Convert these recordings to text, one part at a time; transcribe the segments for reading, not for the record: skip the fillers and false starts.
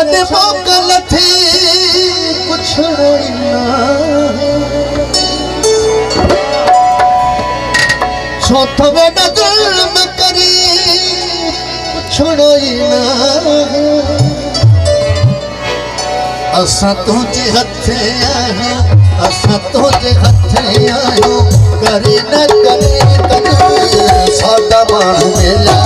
छद मोकल थी कुछ छोथो बेटा जुल्म करी छोड़ो ना असा तुझे हथे आयो असा तुझे हथे आयो करे न करे कदे सादा मान मेला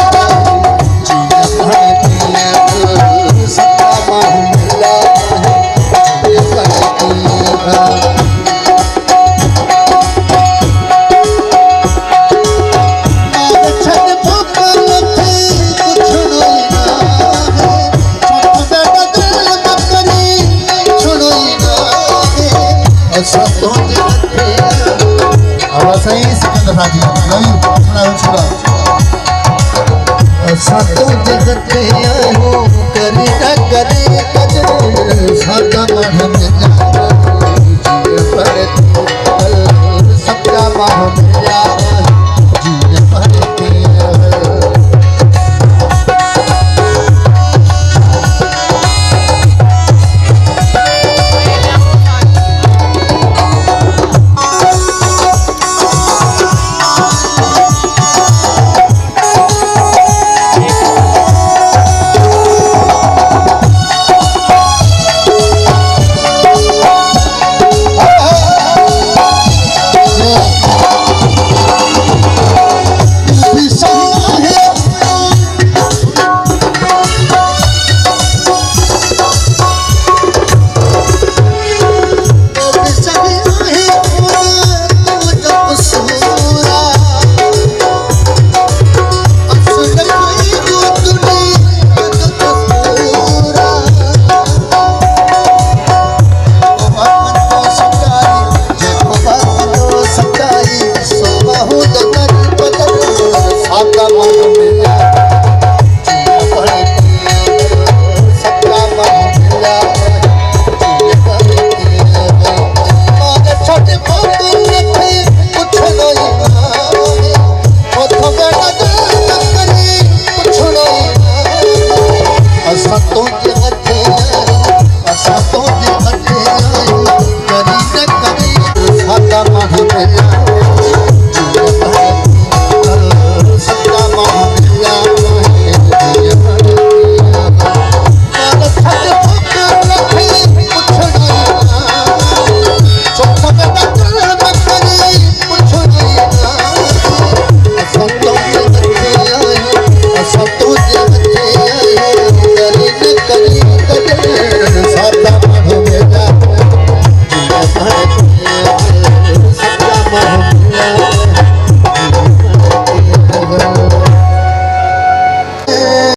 सातो जगत आयो करे न करे कदर सादा माह में पर सबका माह